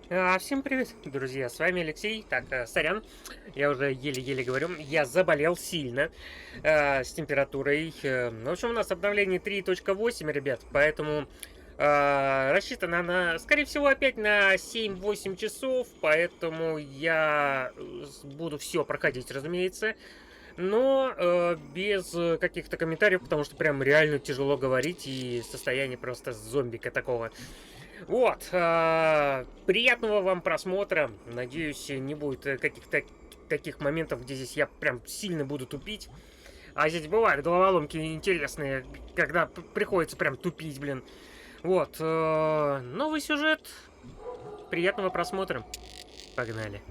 Всем привет, друзья, с вами Алексей. Так, сорян, я уже еле-еле говорю, я заболел сильно, с температурой. В общем, у нас обновление 3.8, ребят, поэтому рассчитано на, скорее всего, опять на 7-8 часов, поэтому я буду все проходить, разумеется, но без каких-то комментариев, потому что прям реально тяжело говорить и состояние просто зомбика такого. Вот, приятного вам просмотра. Надеюсь, не будет каких-то таких моментов, где здесь я прям сильно буду тупить. А здесь бывают головоломки интересные, когда приходится прям тупить, блин. Вот, новый сюжет. Приятного просмотра. Погнали.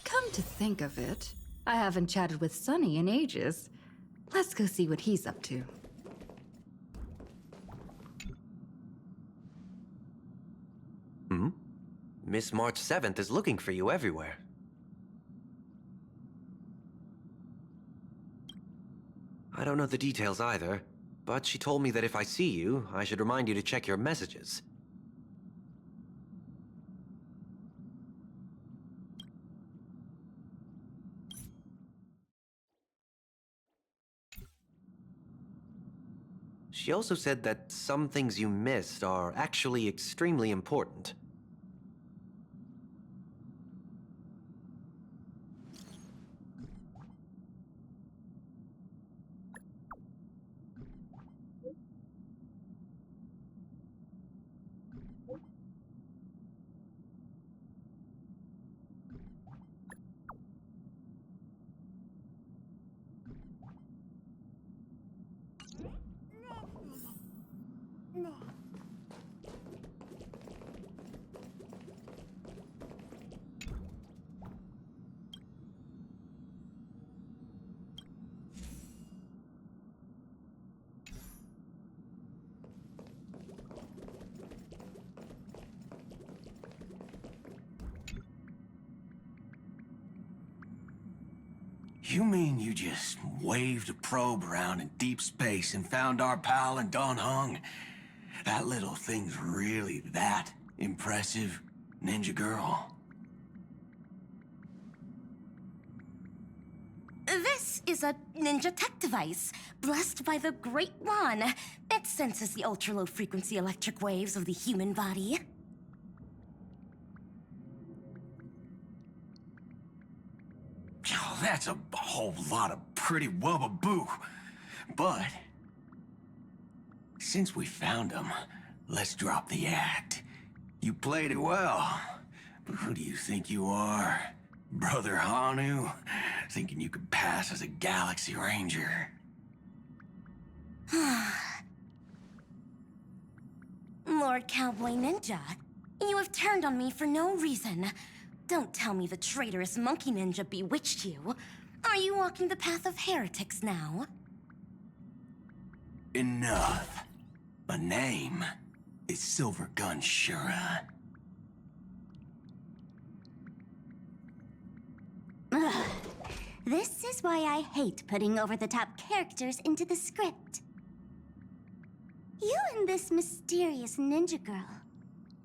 Come to think of it, I haven't chatted with Sonny in ages. Let's go see what he's up to. Miss March 7th is looking for you everywhere. I don't know the details either, but she told me that if I see you, I should remind you to check your messages. She also said that some things you missed are actually extremely important. You mean you just waved a probe around in deep space and found our pal and Don Hung? That little thing's really that impressive, ninja girl? This is a ninja tech device, blessed by the Great One. It senses the ultra-low frequency electric waves of the human body. Oh, that's a whole lot of pretty wubba-boo. But since we found him, let's drop the act. You played it well, but who do you think you are? Brother Hanu? Thinking you could pass as a Galaxy Ranger? Lord Cowboy Ninja, you have turned on me for no reason. Don't tell me the traitorous monkey ninja bewitched you. Are you walking the path of heretics now? Enough. My name is Silver Gun Shura. Ugh. This is why I hate putting over-the-top characters into the script. You and this mysterious ninja girl.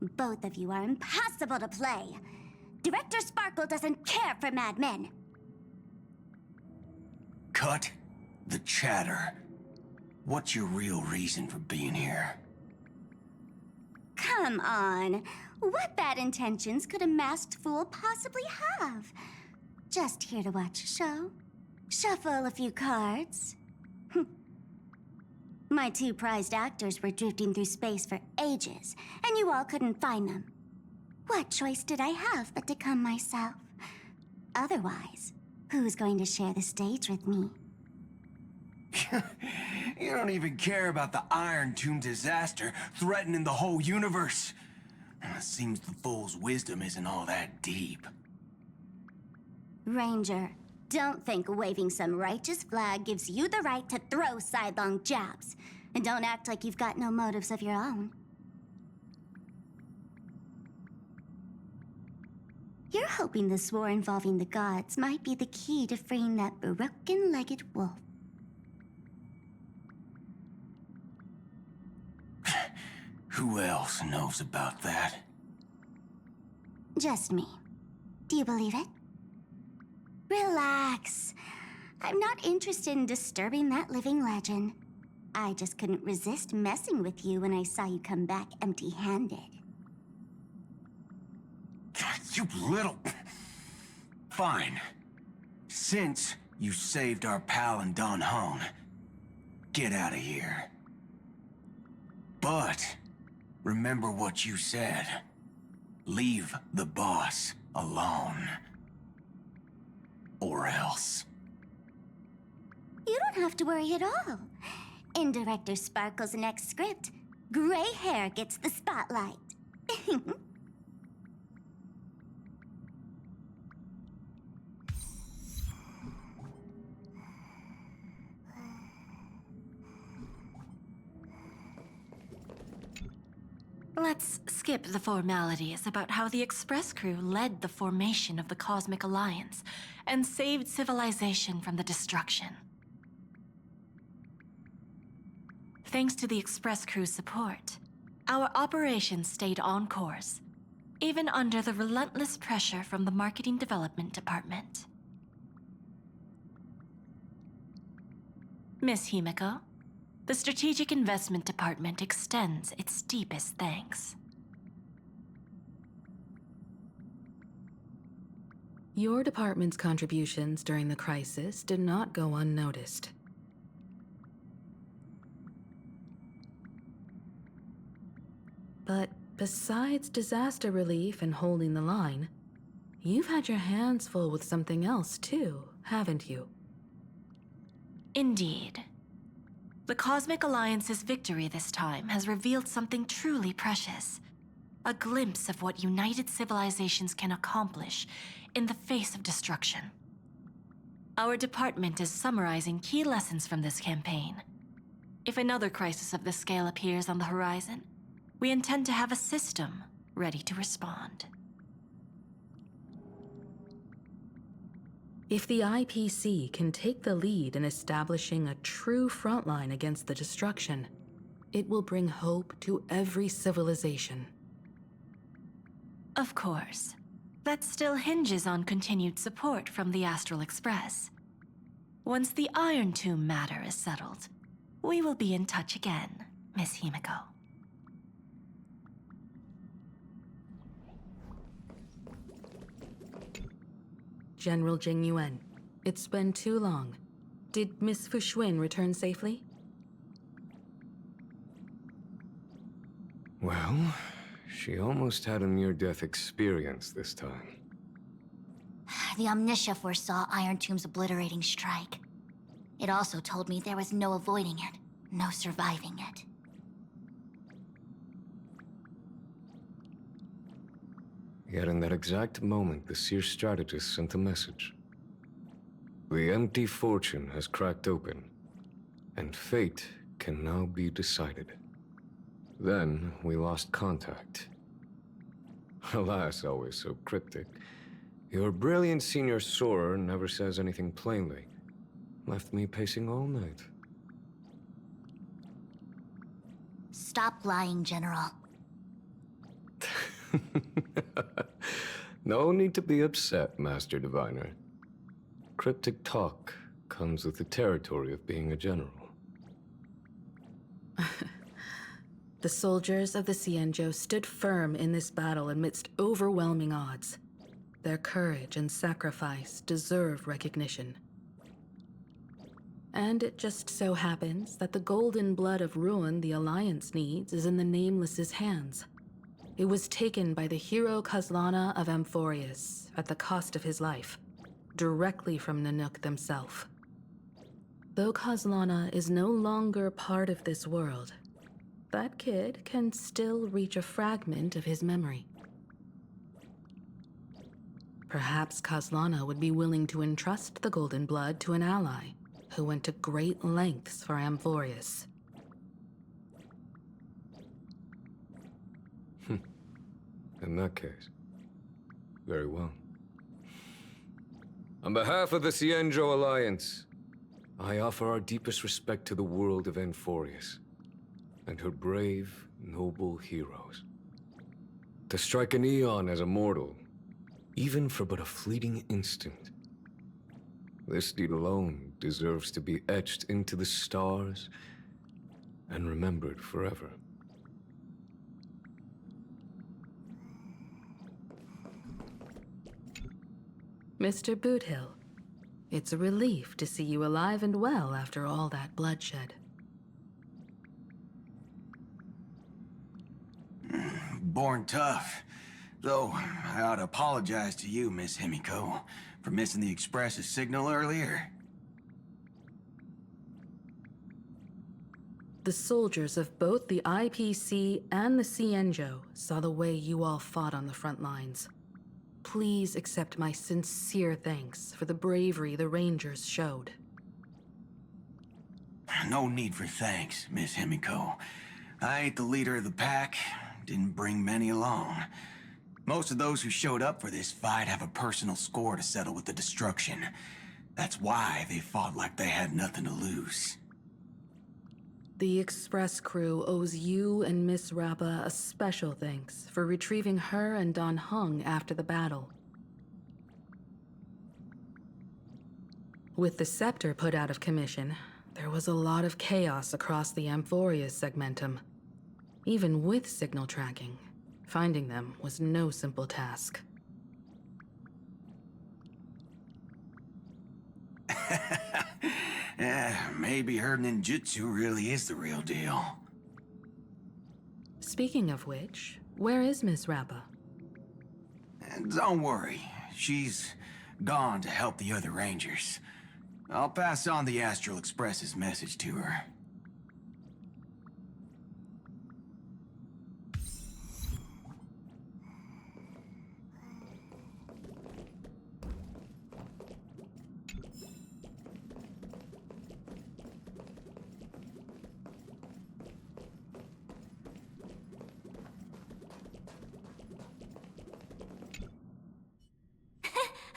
Both of you are impossible to play. Director Sparkle doesn't care for Mad Men. Cut the chatter. What's your real reason for being here? Come on. What bad intentions could a masked fool possibly have? Just here to watch a show. Shuffle a few cards. My two prized actors were drifting through space for ages, and you all couldn't find them. What choice did I have but to come myself? Otherwise, who's going to share the stage with me? You don't even care about the Iron Tomb disaster threatening the whole universe. It seems the fool's wisdom isn't all that deep. Ranger, don't think waving some righteous flag gives you the right to throw sidelong jabs. And don't act like you've got no motives of your own. You're hoping this war involving the gods might be the key to freeing that broken-legged wolf. Who else knows about that? Just me. Do you believe it? Relax. I'm not interested in disturbing that living legend. I just couldn't resist messing with you when I saw you come back empty-handed. You little... Fine. Since you saved our pal and Don Hone, get out of here. But remember what you said. Leave the boss alone. Or else. You don't have to worry at all. In Director Sparkle's next script, gray hair gets the spotlight. Let's skip the formalities about how the Express crew led the formation of the Cosmic Alliance and saved civilization from the destruction. Thanks to the Express crew's support, our operations stayed on course, even under the relentless pressure from the Marketing Development Department. Miss Himiko, the Strategic Investment Department extends its deepest thanks. Your department's contributions during the crisis did not go unnoticed. But besides disaster relief and holding the line, you've had your hands full with something else too, haven't you? Indeed. The Cosmic Alliance's victory this time has revealed something truly precious. A glimpse of what united civilizations can accomplish in the face of destruction. Our department is summarizing key lessons from this campaign. If another crisis of this scale appears on the horizon, we intend to have a system ready to respond. If the IPC can take the lead in establishing a true frontline against the destruction, it will bring hope to every civilization. Of course, that still hinges on continued support from the Astral Express. Once the Iron Tomb matter is settled, we will be in touch again, Miss Himiko. General Jing Yuan, it's been too long. Did Miss Fuxuan return safely? Well, she almost had a near-death experience this time. The Omniscia foresaw Iron Tomb's obliterating strike. It also told me there was no avoiding it, no surviving it. Yet in that exact moment, the Seer strategist sent a message. The empty fortune has cracked open, and fate can now be decided. Then we lost contact. Alas, always so cryptic. Your brilliant senior soarer never says anything plainly. Left me pacing all night. Stop lying, General. No need to be upset, Master Diviner. Cryptic talk comes with the territory of being a general. The soldiers of the Xianzhou stood firm in this battle amidst overwhelming odds. Their courage and sacrifice deserve recognition. And it just so happens that the golden blood of ruin the Alliance needs is in the Nameless's hands. It was taken by the hero Kazlana of Amphorius at the cost of his life, directly from Nanook themselves. Though Kazlana is no longer part of this world, that kid can still reach a fragment of his memory. Perhaps Kazlana would be willing to entrust the golden blood to an ally who went to great lengths for Amphorius. In that case, very well. On behalf of the Cienjo Alliance, I offer our deepest respect to the world of Amphorius and her brave, noble heroes. To strike an eon as a mortal, even for but a fleeting instant, this deed alone deserves to be etched into the stars and remembered forever. Mr. Boothill, it's a relief to see you alive and well after all that bloodshed. Born tough. Though, I ought to apologize to you, Miss Himiko, for missing the Express's signal earlier. The soldiers of both the IPC and the Cienjo saw the way you all fought on the front lines. Please accept my sincere thanks for the bravery the Rangers showed. No need for thanks, Miss Himiko. I ain't the leader of the pack, didn't bring many along. Most of those who showed up for this fight have a personal score to settle with the destruction. That's why they fought like they had nothing to lose. The Express crew owes you and Miss Rappa a special thanks for retrieving her and Don Hung after the battle. With the scepter put out of commission, there was a lot of chaos across the Amphorius segmentum. Even with signal tracking, finding them was no simple task. Maybe her ninjutsu really is the real deal. Speaking of which, where is Miss Rappa? Don't worry, she's gone to help the other Rangers. I'll pass on the Astral Express's message to her.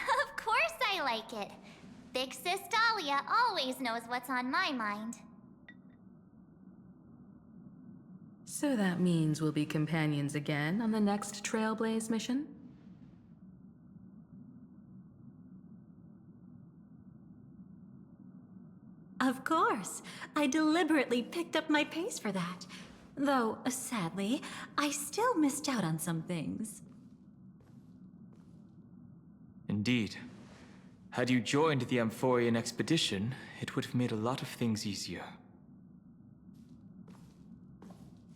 Of course I like it. Big Sis Dahlia always knows what's on my mind. So that means we'll be companions again on the next Trailblaze mission? Of course. I deliberately picked up my pace for that. Though, sadly, I still missed out on some things. Indeed. Had you joined the Amphorian expedition, it would have made a lot of things easier.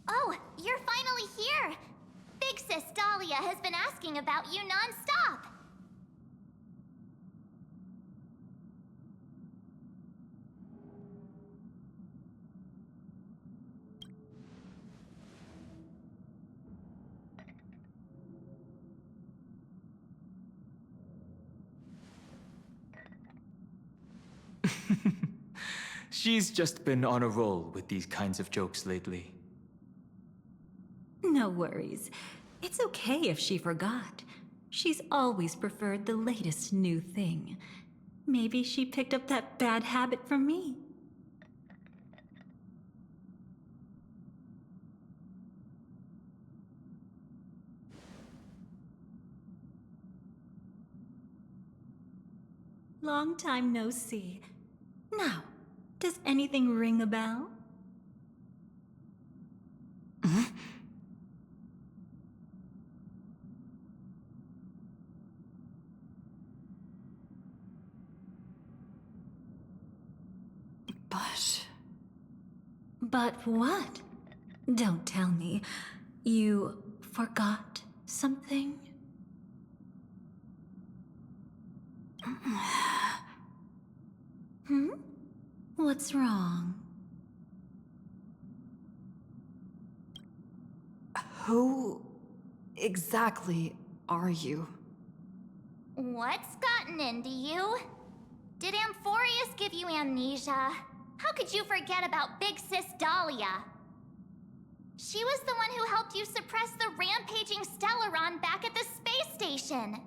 Oh, you're finally here! Big Sis Dahlia has been asking about you non-stop! She's just been on a roll with these kinds of jokes lately. No worries. It's okay if she forgot. She's always preferred the latest new thing. Maybe she picked up that bad habit from me. Long time no see. Now, does anything ring a bell? But what? Don't tell me. You forgot something? Hmm? What's wrong? Who exactly are you? What's gotten into you? Did Amphorius give you amnesia? How could you forget about Big Sis Dahlia? She was the one who helped you suppress the rampaging Stellaron back at the space station.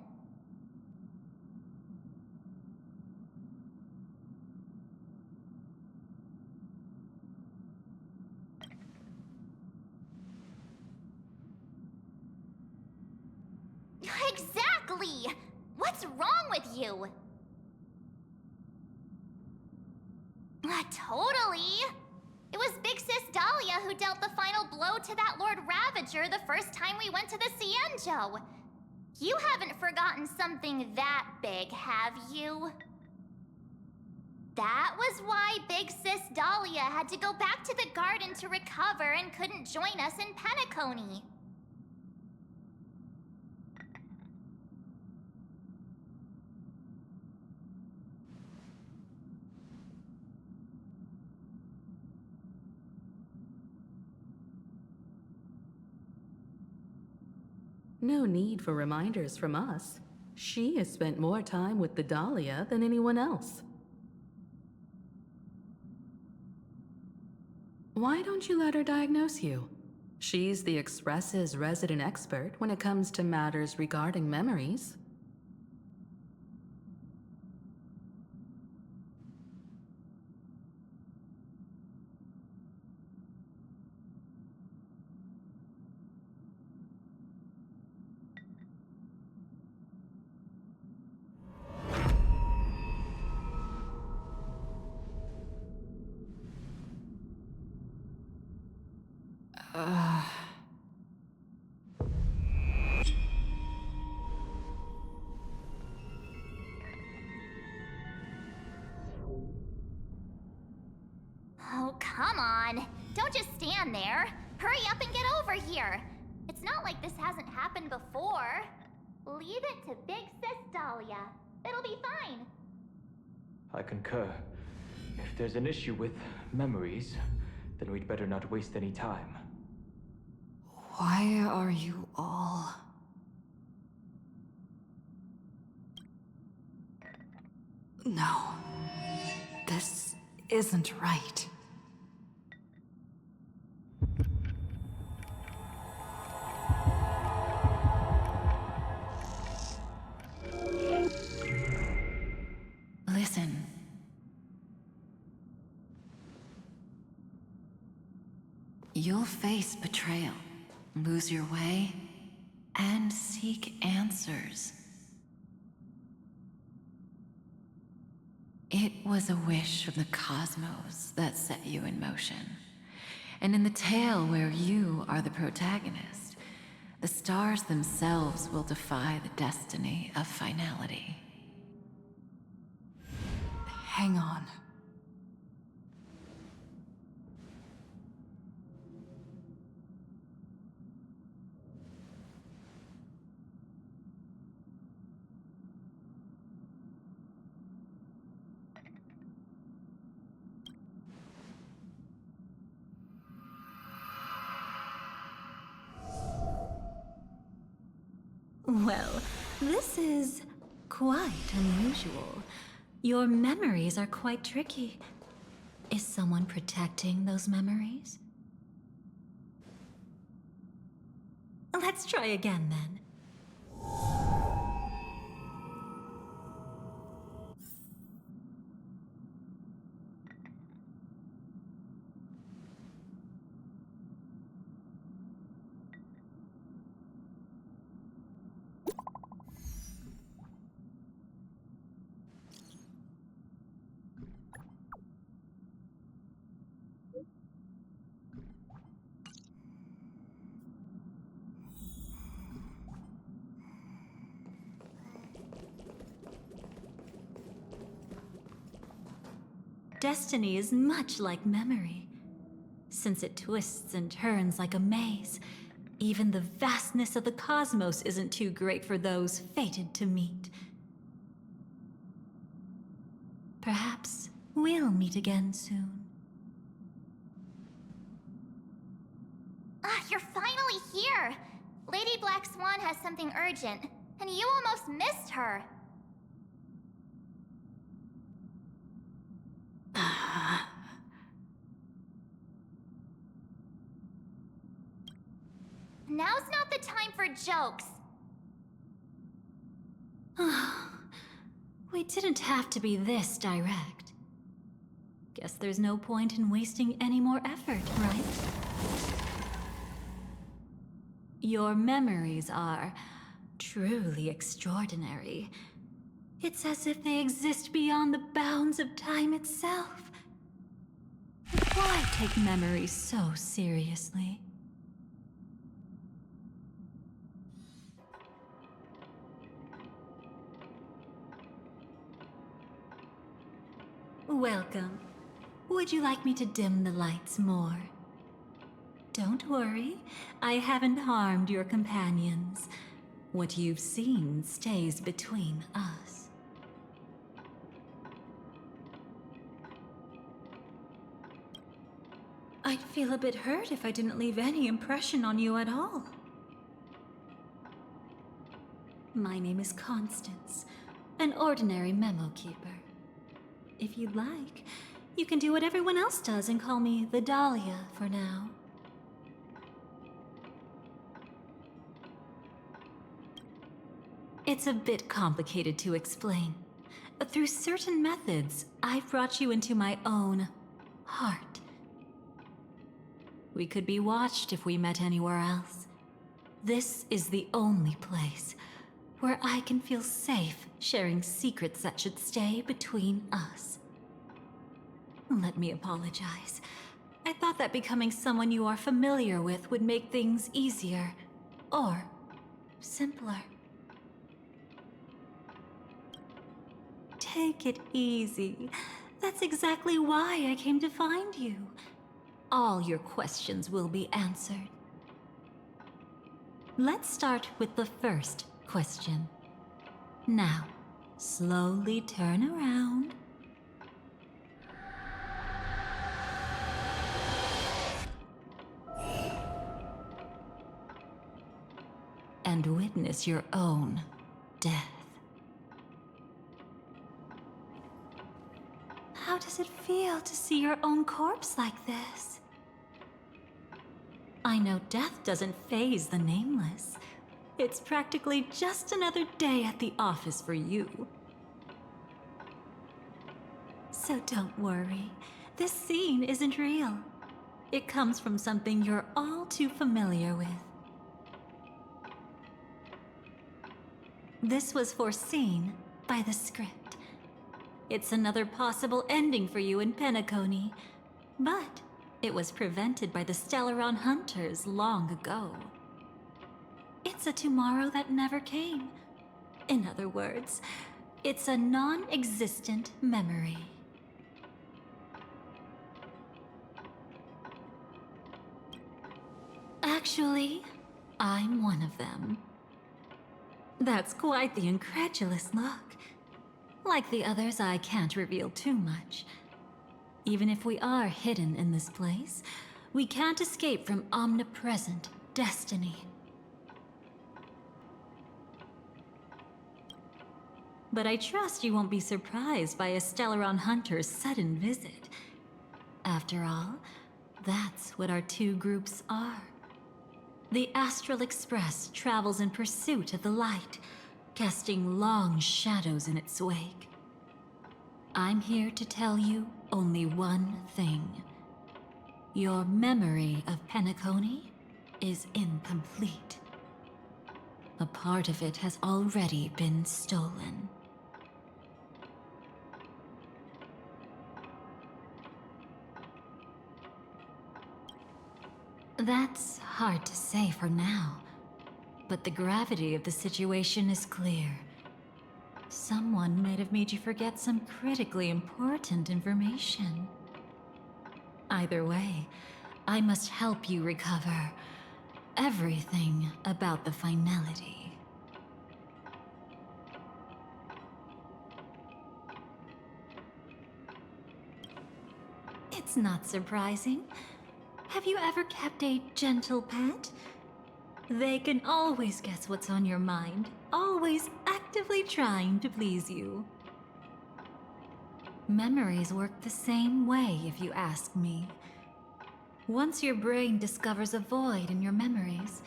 Exactly! What's wrong with you? Totally! It was Big Sis Dahlia who dealt the final blow to that Lord Ravager the first time we went to the Cienjo. You haven't forgotten something that big, have you? That was why Big Sis Dahlia had to go back to the garden to recover and couldn't join us in Penacony. No need for reminders from us. She has spent more time with the Dahlia than anyone else. Why don't you let her diagnose you? She's the Express's resident expert when it comes to matters regarding memories. Oh, come on. Don't just stand there. Hurry up and get over here. It's not like this hasn't happened before. Leave it to Big Sis Dahlia. It'll be fine. I concur. If there's an issue with memories, then we'd better not waste any time. Why are you all... No. This isn't right. Listen. You'll face betrayal, lose your way, and seek answers. It was a wish from the cosmos that set you in motion. And in the tale where you are the protagonist, the stars themselves will defy the destiny of finality. Hang on. Well, this is quite unusual. Your memories are quite tricky. Is someone protecting those memories? Let's try again then. destiny is much like memory. Since it twists and turns like a maze, even the vastness of the cosmos isn't too great for those fated to meet. Perhaps we'll meet again soon. Ah, you're finally here! Lady Black Swan has something urgent, and you almost missed her. Now's not the time for jokes. We didn't have to be this direct. Guess there's no point in wasting any more effort, right? Your memories are truly extraordinary. It's as if they exist beyond the bounds of time itself. Why take memories so seriously? Welcome. Would you like me to dim the lights more? Don't worry, I haven't harmed your companions. What you've seen stays between us. I'd feel a bit hurt if I didn't leave any impression on you at all. My name is Constance, an ordinary memo keeper. If you'd like, you can do what everyone else does and call me the Dahlia for now. It's a bit complicated to explain. Through certain methods, I've brought you into my own heart. We could be watched if we met anywhere else. This is the only place where I can feel safe sharing secrets that should stay between us. Let me apologize. I thought that becoming someone you are familiar with would make things easier, or simpler. Take it easy. That's exactly why I came to find you. All your questions will be answered. Let's start with the first question. Now, slowly turn around. And witness your own death. How does it feel to see your own corpse like this? I know death doesn't faze the nameless. It's practically just another day at the office for you. So don't worry, this scene isn't real. It comes from something you're all too familiar with. This was foreseen by the script. It's another possible ending for you in Penacony, but it was prevented by the Stellaron Hunters long ago. It's a tomorrow that never came. In other words, it's a non-existent memory. Actually, I'm one of them. That's quite the incredulous look. Like the others, I can't reveal too much. Even if we are hidden in this place, we can't escape from omnipresent destiny. But I trust you won't be surprised by a Stellaron Hunter's sudden visit. After all, that's what our two groups are. The Astral Express travels in pursuit of the light, casting long shadows in its wake. I'm here to tell you only one thing. Your memory of Penacony is incomplete. A part of it has already been stolen. That's hard to say for now, but the gravity of the situation is clear. Someone might have made you forget some critically important information. Either way, I must help you recover everything about the finality. It's not surprising. Have you ever kept a gentle pet? They can always guess what's on your mind, always actively trying to please you. Memories work the same way, if you ask me. Once your brain discovers a void in your memories,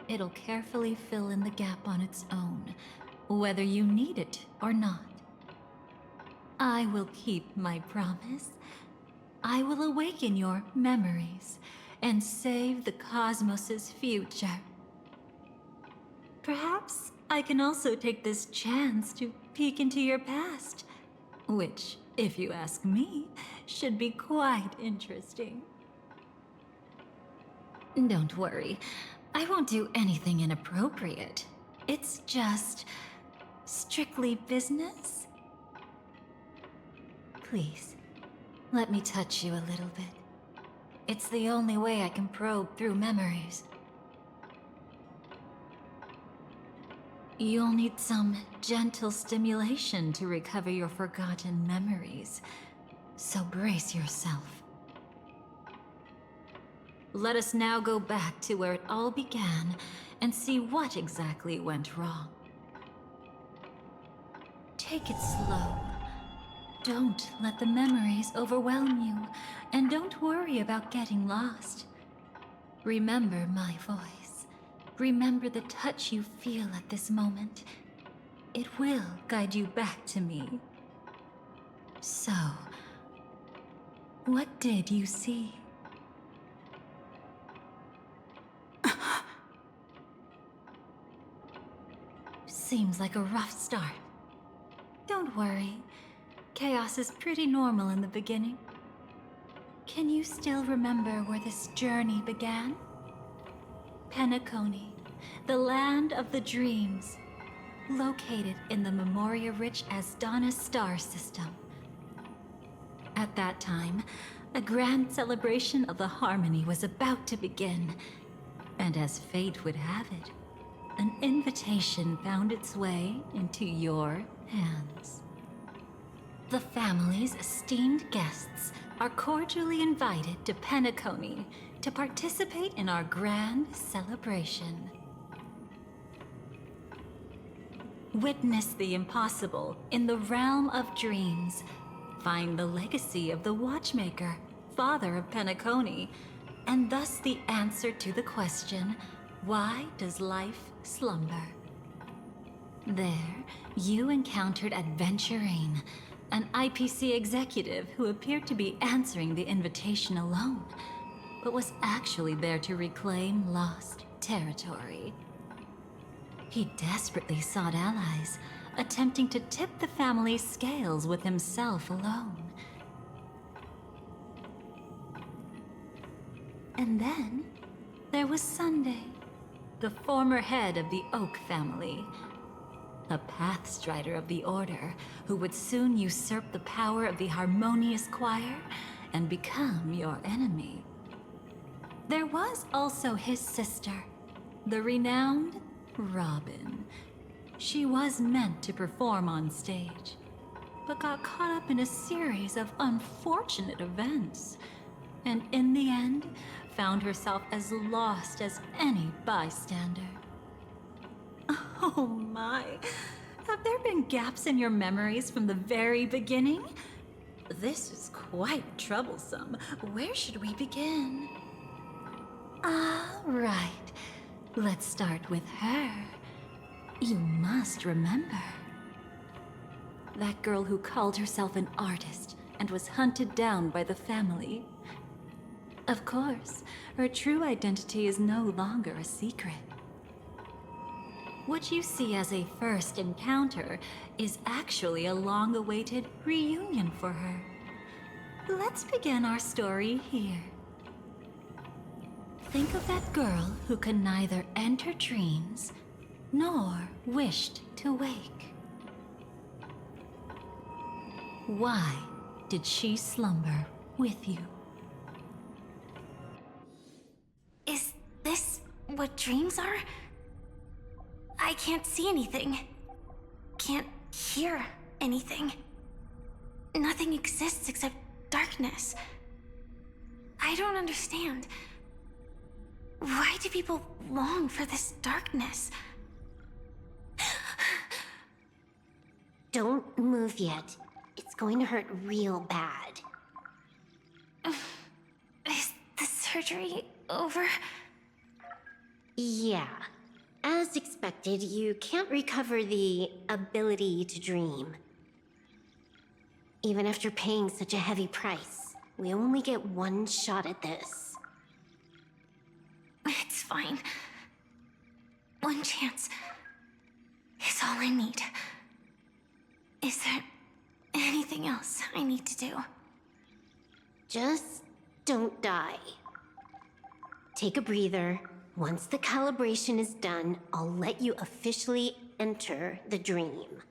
it'll carefully fill in the gap on its own, whether you need it or not. I will keep my promise. I will awaken your memories and save the cosmos's future. Perhaps I can also take this chance to peek into your past, which, if you ask me, should be quite interesting. Don't worry, I won't do anything inappropriate. It's just strictly business. Please, let me touch you a little bit. It's the only way I can probe through memories. You'll need some gentle stimulation to recover your forgotten memories, so brace yourself. Let us now go back to where it all began and see what exactly went wrong. Take it slow. Don't let the memories overwhelm you, and don't worry about getting lost. Remember my voice. Remember the touch you feel at this moment. It will guide you back to me. So, what did you see? Seems like a rough start. Don't worry. Chaos is pretty normal in the beginning. Can you still remember where this journey began? Penacony, the land of the dreams, located in the Memoria-rich Asdana star system. At that time, a grand celebration of the harmony was about to begin, and as fate would have it, an invitation found its way into your hands. The family's esteemed guests are cordially invited to Penacony to participate in our grand celebration. Witness the impossible in the realm of dreams. Find the legacy of the Watchmaker, father of Penacony, and thus the answer to the question, why does life slumber? There, you encountered Adventurine, an IPC executive who appeared to be answering the invitation alone, but was actually there to reclaim lost territory. He desperately sought allies, attempting to tip the family's scales with himself alone. And then, there was Sunday, the former head of the Oak family, a Pathstrider of the Order who would soon usurp the power of the Harmonious Choir and become your enemy. There was also his sister, the renowned Robin. She was meant to perform on stage, but got caught up in a series of unfortunate events, and in the end, found herself as lost as any bystander. Oh my, have there been gaps in your memories from the very beginning? This is quite troublesome. Where should we begin? Ah, right. Let's start with her. You must remember. That girl who called herself an artist and was hunted down by the family. Of course, her true identity is no longer a secret. What you see as a first encounter is actually a long-awaited reunion for her. Let's begin our story here. Think of that girl who could neither enter dreams nor wished to wake. Why did she slumber with you? Is this what dreams are? I can't see anything. Can't hear anything. Nothing exists except darkness. I don't understand. Why do people long for this darkness? Don't move yet. It's going to hurt real bad. Is the surgery over? Yeah. As expected, you can't recover the ability to dream. Even after paying such a heavy price, we only get one shot at this. It's fine. One chance is all I need. Is there anything else I need to do? Just don't die. Take a breather. Once the calibration is done, I'll let you officially enter the dream.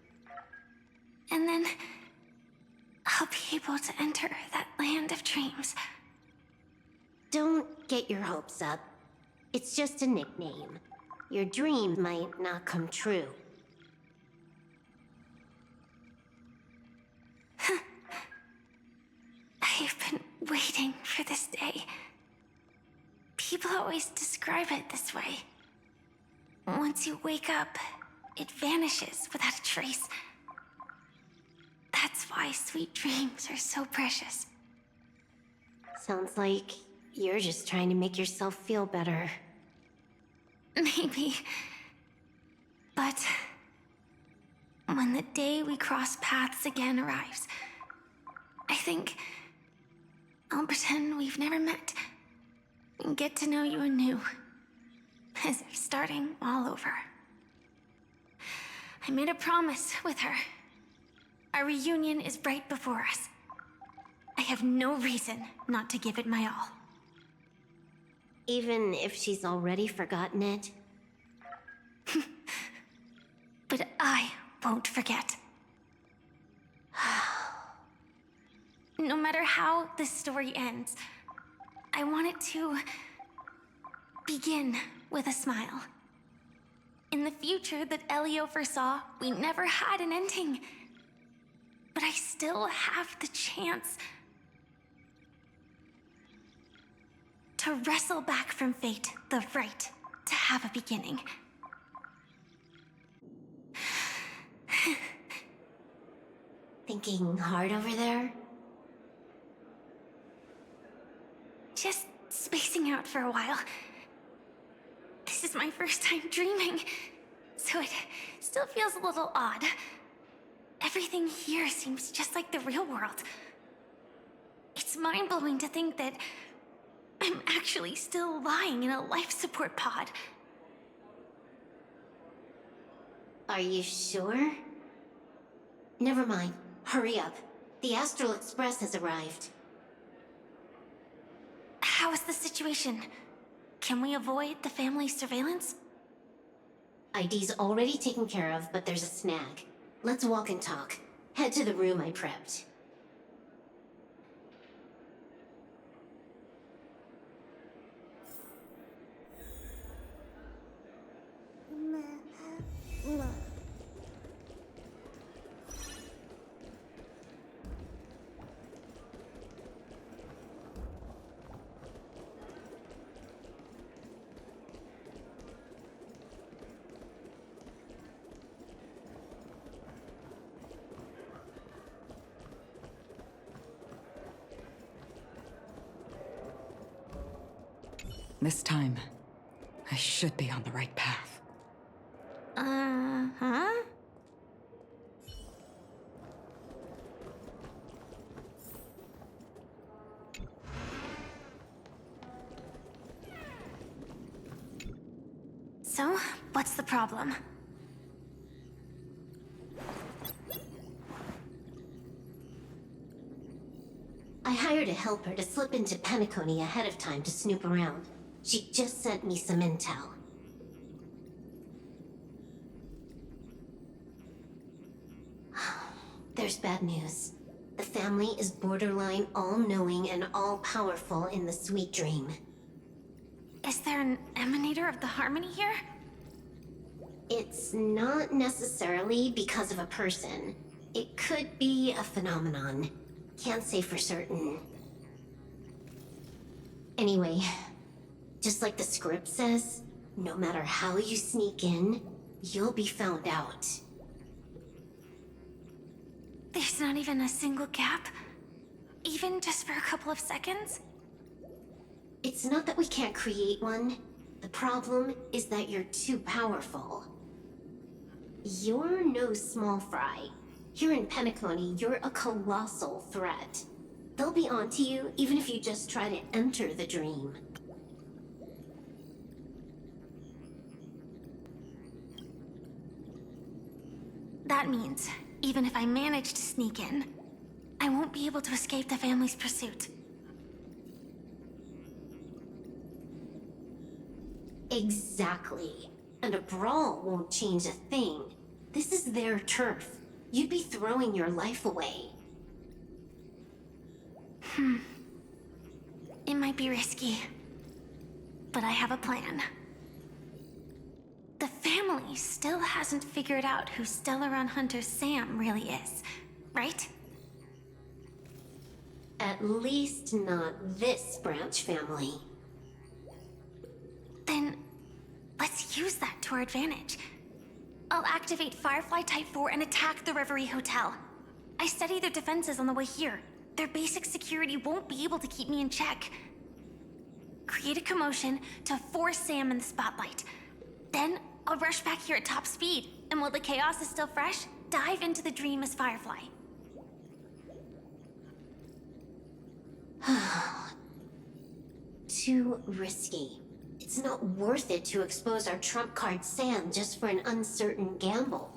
And then I'll be able to enter that land of dreams. Don't get your hopes up. It's just a nickname. Your dream might not come true. I've been waiting for this day. People always describe it this way. Once you wake up, it vanishes without a trace. That's why sweet dreams are so precious. Sounds like you're just trying to make yourself feel better. Maybe. But when the day we cross paths again arrives, I think I'll pretend we've never met and get to know you anew, as if starting all over. I made a promise with her. Our reunion is right before us. I have no reason not to give it my all. Even if she's already forgotten it? But I won't forget. No matter how this story ends, I want it to begin with a smile. In the future that Elio foresaw, we never had an ending. But I still have the chance to wrestle back from fate the right to have a beginning. Thinking hard over there? Just spacing out for a while. This is my first time dreaming, so it still feels a little odd. Everything here seems just like the real world. It's mind-blowing to think that I'm actually still lying in a life support pod. Are you sure? Never mind. Hurry up. The Astral Express has arrived. How is the situation? Can we avoid the family surveillance? ID's already taken care of, but there's a snag. Let's walk and talk. Head to the room I prepped. This time, I should be on the right path. Uh-huh? So, what's the problem? I hired a helper to slip into Penacony ahead of time to snoop around. She just sent me some intel. There's bad news. The family is borderline all-knowing and all-powerful in the sweet dream. Is there an emanator of the harmony here? It's not necessarily because of a person. It could be a phenomenon. Can't say for certain. Anyway, just like the script says, no matter how you sneak in, you'll be found out. There's not even a single gap? Even just for a couple of seconds? It's not that we can't create one. The problem is that you're too powerful. You're no small fry. Here in Penacony, you're a colossal threat. They'll be onto you even if you just try to enter the dream. That means, even if I manage to sneak in, I won't be able to escape the family's pursuit. Exactly. And a brawl won't change a thing. This is their turf. You'd be throwing your life away. It might be risky, but I have a plan. The family still hasn't figured out who Stellaron Hunter Sam really is, right? At least not this branch family. Then, let's use that to our advantage. I'll activate Firefly Type 4 and attack the Reverie Hotel. I studied their defenses on the way here. Their basic security won't be able to keep me in check. Create a commotion to force Sam in the spotlight. Then, I'll rush back here at top speed, and while the chaos is still fresh, dive into the dream as Firefly. Too risky. It's not worth it to expose our trump card Sam just for an uncertain gamble.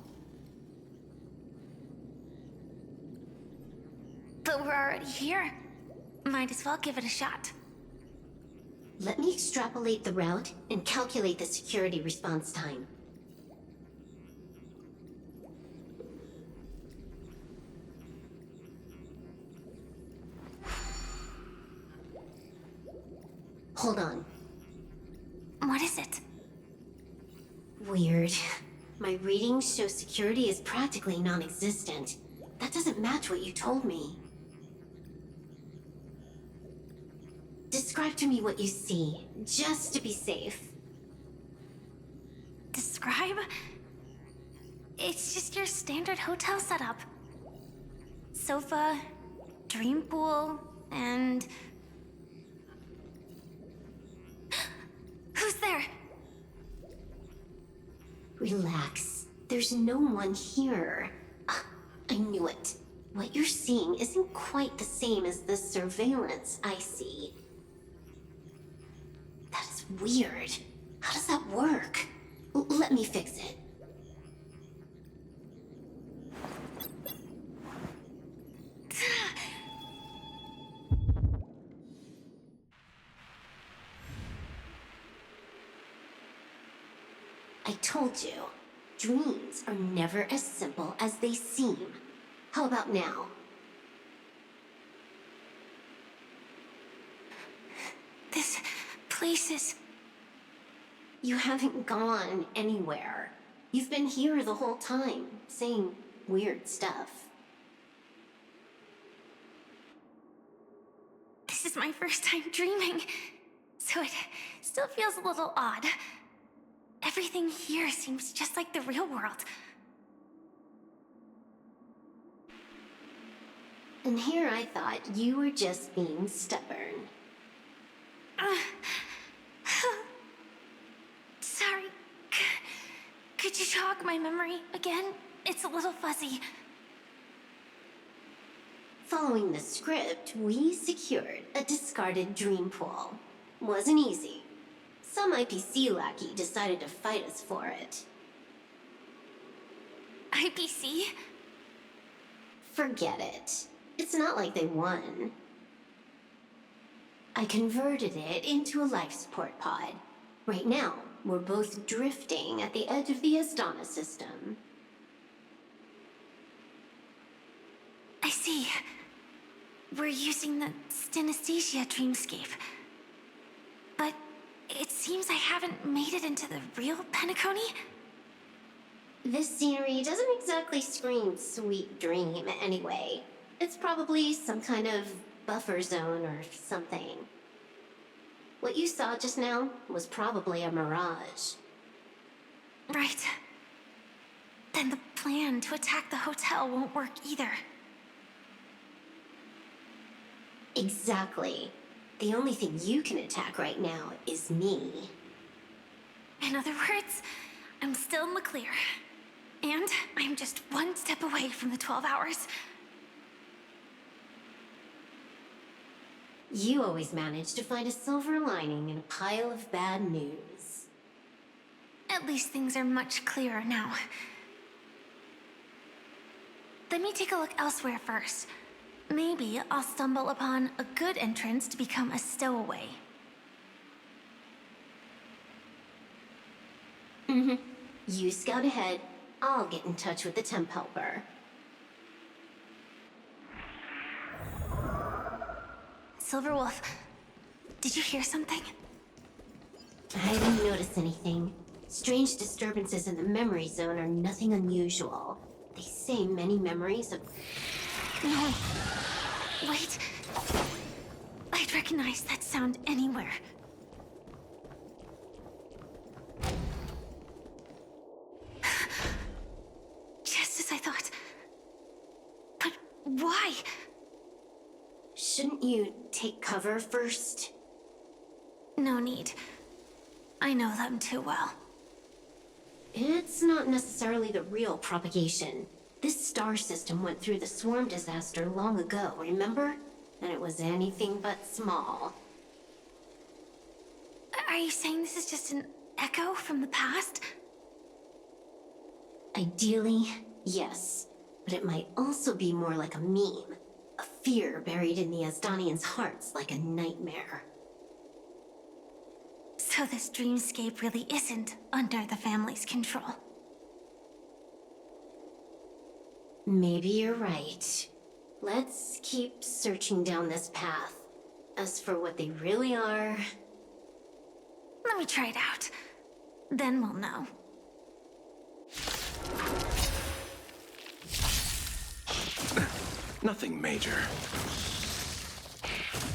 But we're already here. Might as well give it a shot. Let me extrapolate the route and calculate the security response time. Hold on. What is it? Weird. My readings show security is practically non-existent. That doesn't match what you told me. Describe to me what you see, just to be safe. Describe? It's just your standard hotel setup. Sofa, dream pool, and... Who's there? Relax. There's no one here. Ah, I knew it. What you're seeing isn't quite the same as the surveillance I see. That is weird. How does that work? Let me fix it. I told you, dreams are never as simple as they seem. How about now? This place is... You haven't gone anywhere. You've been here the whole time, saying weird stuff. This is my first time dreaming, so it still feels a little odd. Everything here seems just like the real world. And here I thought you were just being stubborn. Sorry. Could you jog my memory again? It's a little fuzzy. Following the script, we secured a discarded dream pool. Wasn't easy. Some IPC lackey decided to fight us for it. IPC? Forget it. It's not like they won. I converted it into a life support pod. Right now, we're both drifting at the edge of the Astana system. I see. we're using the synesthesia dreamscape. But it seems I haven't made it into the real Penacony. This scenery doesn't exactly scream sweet dream anyway. It's probably some kind of buffer zone or something. What you saw just now was probably a mirage. Right. Then the plan to attack the hotel won't work either. Exactly. The only thing you can attack right now is me. In other words, I'm still in the clear. And I'm just one step away from the 12 hours. You always manage to find a silver lining in a pile of bad news. At least things are much clearer now. Let me take a look elsewhere first. Maybe I'll stumble upon a good entrance to become a stowaway. You scout ahead. I'll get in touch with the temp helper. Silverwolf, did you hear something? I didn't notice anything. Strange disturbances in the memory zone are nothing unusual. They say many memories of... No. Wait. I'd recognize that sound anywhere. Just as I thought. But why? Shouldn't you take cover first? No need. I know them too well. It's not necessarily the real propagation. This star system went through the swarm disaster long ago, remember? And it was anything but small. Are you saying this is just an echo from the past? Ideally, yes. But it might also be more like a meme. A fear buried in the Asdanians' hearts like a nightmare. So this dreamscape really isn't under the family's control. Maybe you're right. Let's keep searching down this path. As for what they really are... Let me try it out. Then we'll know. Nothing major.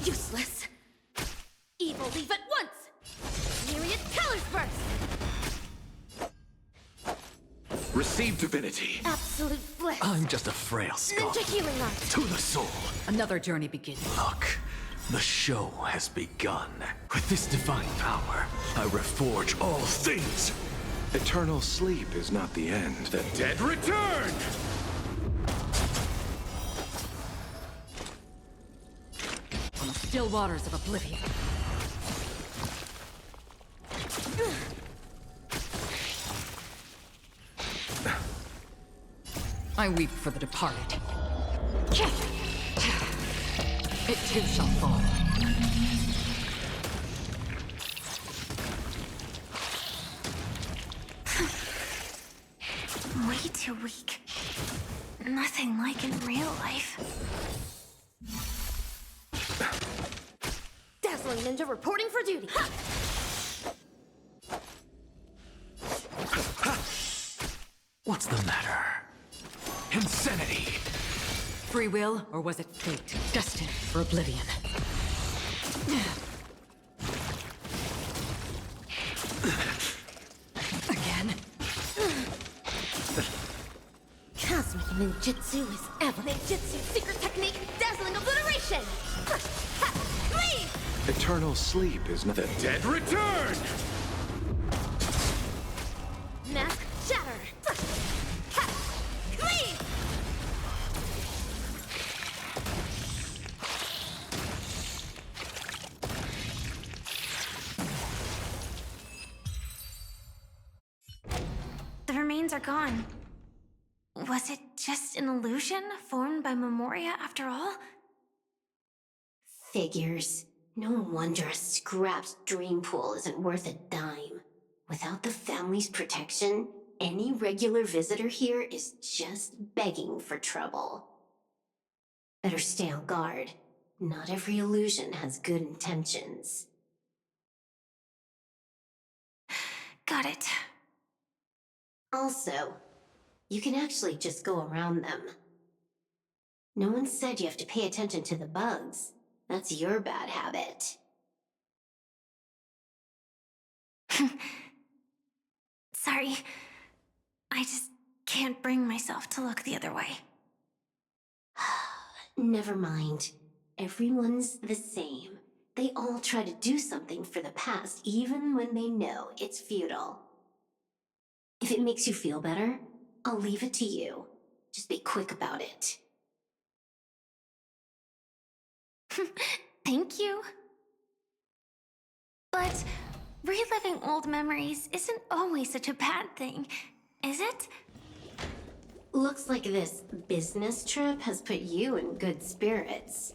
Useless. Evil leave at once! Myriad colors burst! Receive divinity. Absolute bliss. I'm just a frail skull. Ninja healing art. To the soul. Another journey begins. Look, the show has begun. With this divine power, I reforge all things. Eternal sleep is not the end. The dead return! On the still waters of oblivion. I weep for the departed. It too shall fall. Way too weak. Nothing like in real life. Dazzling ninja reporting for duty. Ha! What's the matter? Insanity! Free will, or was it fate? Destined for oblivion. Again? Cosmic ninjutsu is ever. Ninjutsu secret technique, dazzling obliteration! Ha! Ha! Leave! Eternal sleep is not the Dead return! Mask shatter! Ha! Leave! The remains are gone. Was it just an illusion formed by Memoria after all? Figures. No wonder a scrapped dream pool isn't worth a dime. Without the family's protection, any regular visitor here is just begging for trouble. Better stay on guard. Not every illusion has good intentions. Got it. Also, you can actually just go around them. No one said you have to pay attention to the bugs. That's your bad habit. Sorry. I just can't bring myself to look the other way. Never mind. Everyone's the same. They all try to do something for the past, even when they know it's futile. If it makes you feel better, I'll leave it to you. Just be quick about it. Thank you. But reliving old memories isn't always such a bad thing, is it? Looks like this business trip has put you in good spirits.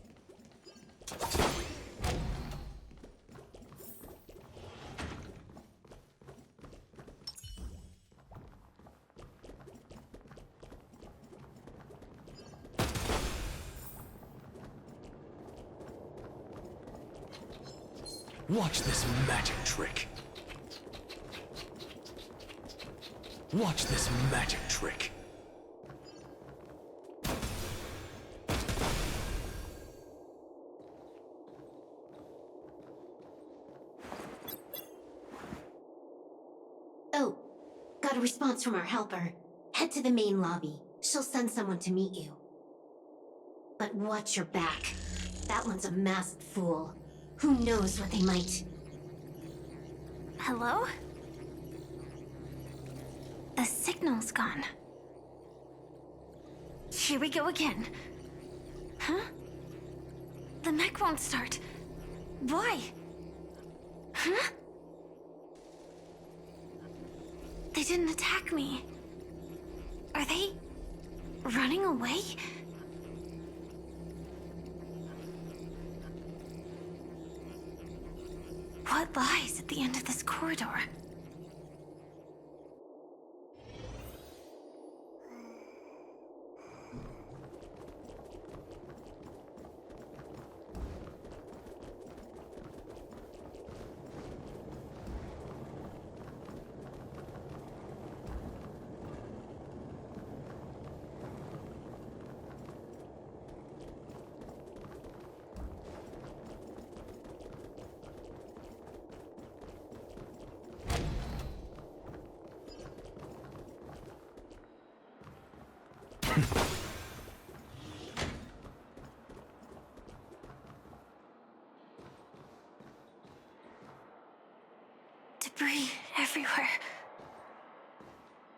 Watch this magic trick. Watch this magic trick. Oh, got a response from our helper. Head to the main lobby. She'll send someone to meet you. But watch your back. That one's a masked fool. Who knows what they might... Hello? The signal's gone. Here we go again. Huh? The mech won't start. Why? Huh? They didn't attack me. Are they running away? What lies at the end of this corridor? Debris everywhere.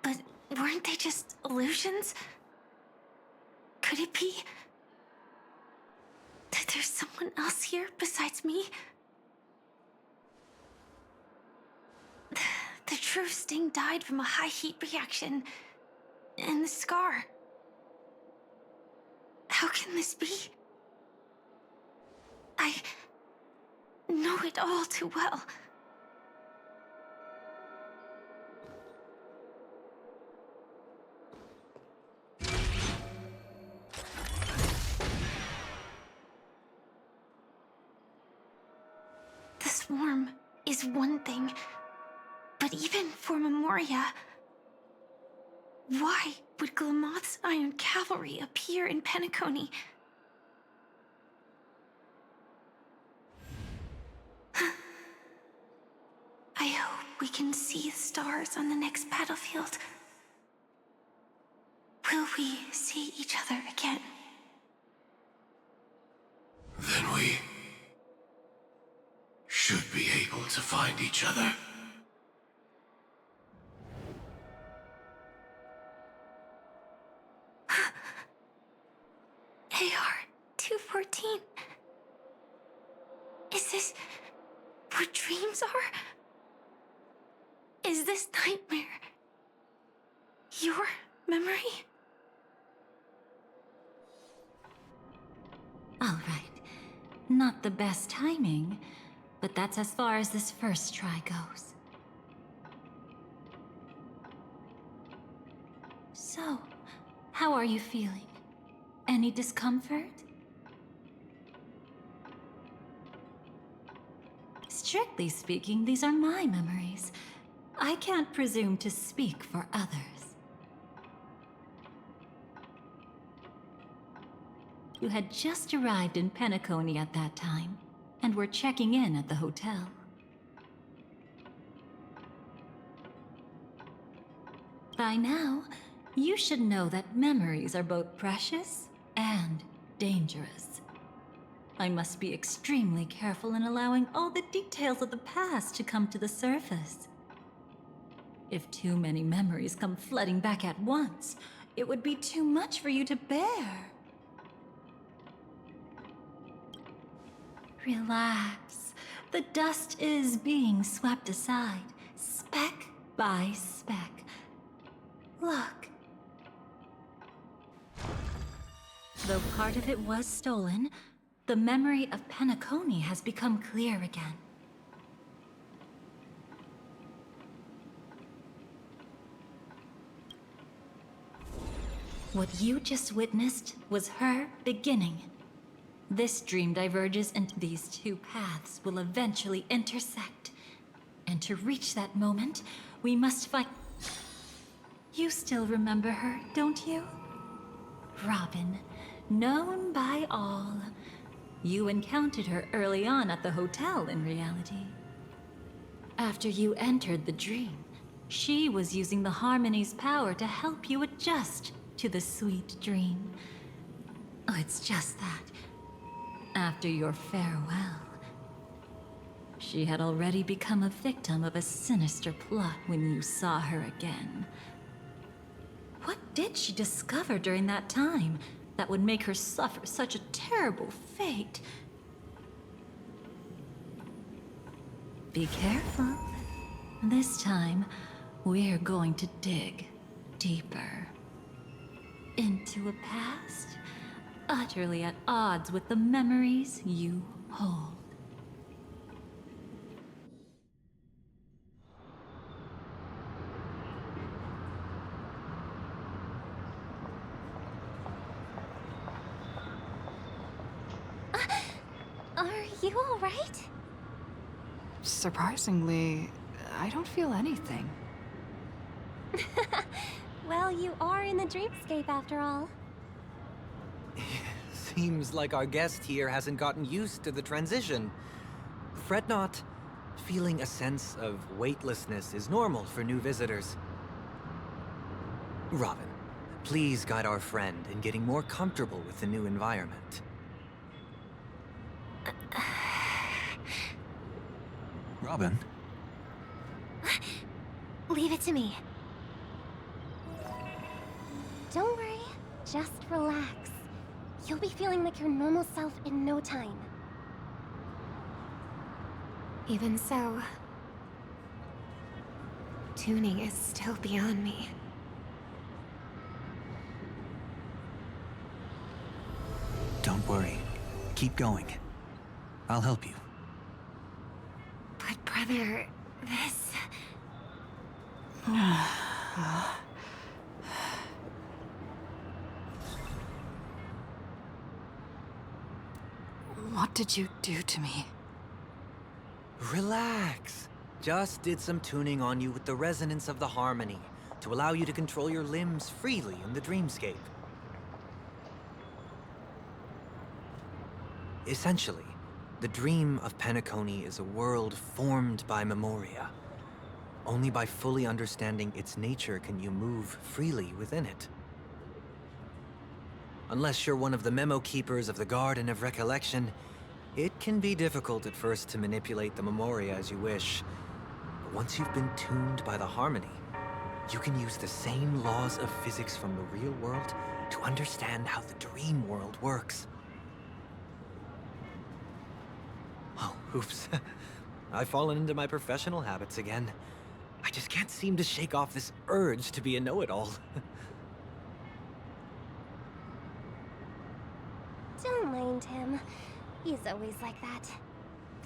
But weren't they just illusions? Could it be that there's someone else here besides me? The true Sting died from a high heat reaction. And the scar. How can this be? I know it all too well. The swarm is one thing, but even for Memoria, why would Glamoth's Iron Cavalry appear in Penacony? I hope we can see the stars on the next battlefield. Will we see each other again? Then we should be able to find each other. AR-214. Is this what dreams are? Is this nightmare your memory? All right. Not the best timing, but that's as far as this first try goes. So, how are you feeling? Any discomfort? Strictly speaking, these are my memories. I can't presume to speak for others. You had just arrived in Penacony at that time, and were checking in at the hotel. By now, you should know that memories are both precious and dangerous. I must be extremely careful in allowing all the details of the past to come to the surface. If too many memories come flooding back at once, it would be too much for you to bear. Relax. The dust is being swept aside, speck by speck. Look. Though part of it was stolen, the memory of Penacony has become clear again. What you just witnessed was her beginning. This dream diverges into these two paths will eventually intersect. And to reach that moment, we must find... You still remember her, don't you? Robin, known by all. You encountered her early on at the hotel in reality. After you entered the dream, she was using the Harmony's power to help you adjust to the sweet dream. Oh, it's just that. After your farewell, she had already become a victim of a sinister plot when you saw her again. What did she discover during that time that would make her suffer such a terrible fate? Be careful. This time, we're going to dig deeper into a past utterly at odds with the memories you hold. Are you all right? Surprisingly, I don't feel anything. Well, you are in the dreamscape after all. Seems like our guest here hasn't gotten used to the transition. Fret not. Feeling a sense of weightlessness is normal for new visitors. Robin, please guide our friend in getting more comfortable with the new environment. Robin? Leave it to me. Don't worry, just relax. You'll be feeling like your normal self in no time. Even so, tuning is still beyond me. Don't worry. Keep going. I'll help you. But brother, this... What did you do to me? Relax. Just did some tuning on you with the resonance of the harmony to allow you to control your limbs freely in the dreamscape. Essentially, the dream of Penacony is a world formed by memoria. Only by fully understanding its nature can you move freely within it. Unless you're one of the memo keepers of the Garden of Recollection, it can be difficult at first to manipulate the memoria as you wish. But once you've been tuned by the harmony, you can use the same laws of physics from the real world to understand how the dream world works. Oh, oops. I've fallen into my professional habits again. I just can't seem to shake off this urge to be a know-it-all. Don't mind him. He's always like that.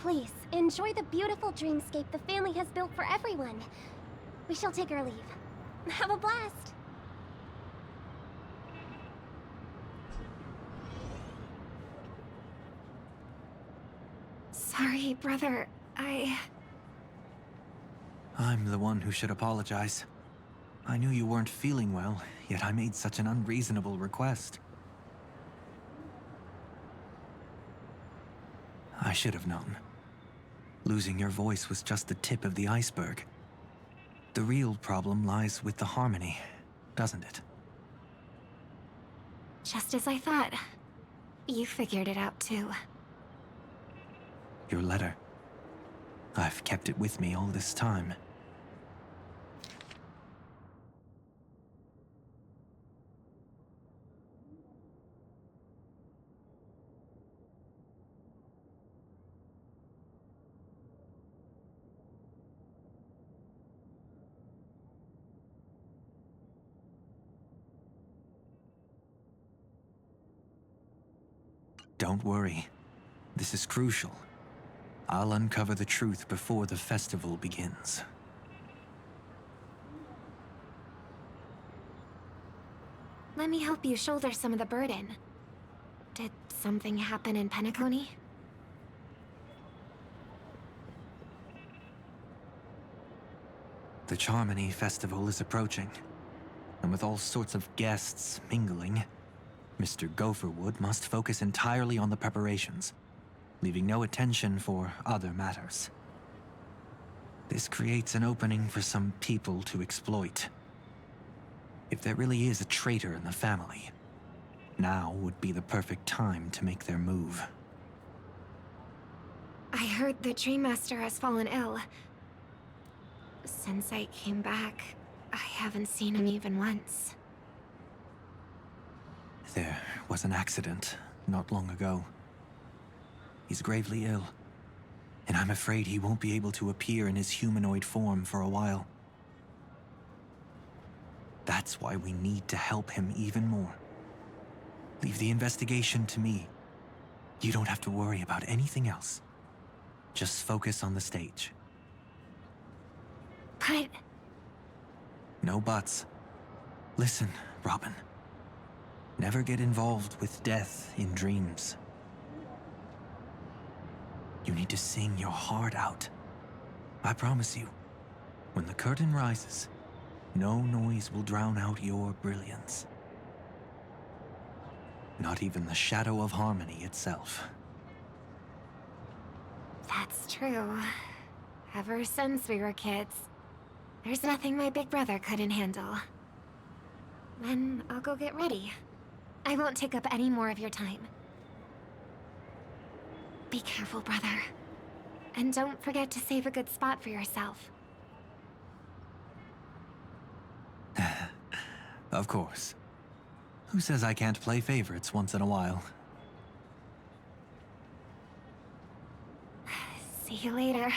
Please, enjoy the beautiful dreamscape the family has built for everyone. We shall take our leave. Have a blast! Sorry, brother. I'm the one who should apologize. I knew you weren't feeling well, yet I made such an unreasonable request. I should have known. Losing your voice was just the tip of the iceberg. The real problem lies with the harmony, doesn't it? Just as I thought. You figured it out too. Your letter. I've kept it with me all this time. Don't worry. This is crucial. I'll uncover the truth before the festival begins. Let me help you shoulder some of the burden. Did something happen in Penacony? The Charmony Festival is approaching, and with all sorts of guests mingling, Mr. Gopherwood must focus entirely on the preparations, leaving no attention for other matters. This creates an opening for some people to exploit. If there really is a traitor in the family, now would be the perfect time to make their move. I heard the Dream Master has fallen ill. Since I came back, I haven't seen him even once. There was an accident not long ago. He's gravely ill, and I'm afraid he won't be able to appear in his humanoid form for a while. That's why we need to help him even more. Leave the investigation to me. You don't have to worry about anything else. Just focus on the stage. But... No buts. Listen, Robin. Never get involved with death in dreams. You need to sing your heart out. I promise you, when the curtain rises, no noise will drown out your brilliance. Not even the shadow of harmony itself. that's true. Ever since we were kids, there's nothing my big brother couldn't handle. Then I'll go get ready. I won't take up any more of your time. Be careful, brother. And don't forget to save a good spot for yourself. Of course. Who says I can't play favorites once in a while? See you later.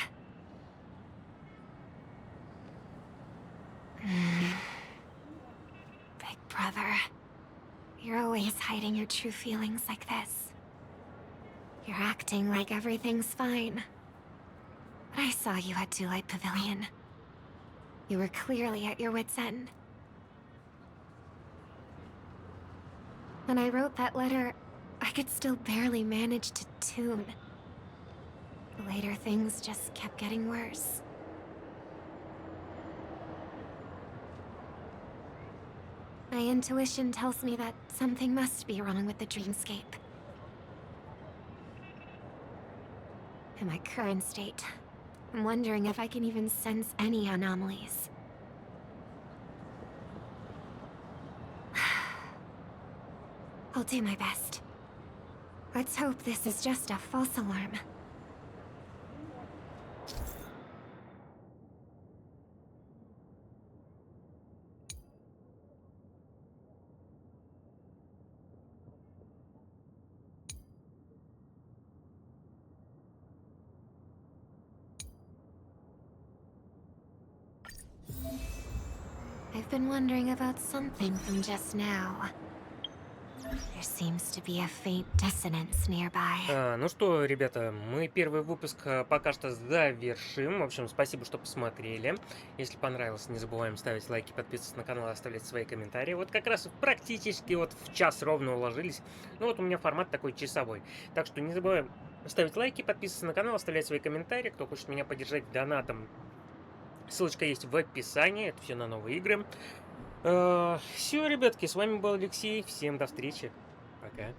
Big brother. You're always hiding your true feelings like this. You're acting like everything's fine. But I saw you at Daylight Pavilion. You were clearly at your wit's end. When I wrote that letter, I could still barely manage to tune. Later, things just kept getting worse. My intuition tells me that something must be wrong with the dreamscape. In my current state, I'm wondering if I can even sense any anomalies. I'll do my best. Let's hope this is just a false alarm. I've been wondering about something from just now. There seems to be a faint dissonance nearby. Ну что, ребята, мы первый выпуск пока что завершим. В общем, спасибо, что посмотрели. Если понравилось, не забываем ставить лайки, подписываться на канал, оставлять свои комментарии. Вот как раз практически вот в час ровно уложились. Ну вот у меня формат такой часовой. Так что не забываем ставить лайки, подписываться на канал, оставлять свои комментарии. Кто хочет меня поддержать донатом, ссылочка есть в описании. Это все на новые игры. Все, ребятки, с вами был Алексей. Всем до встречи. Пока.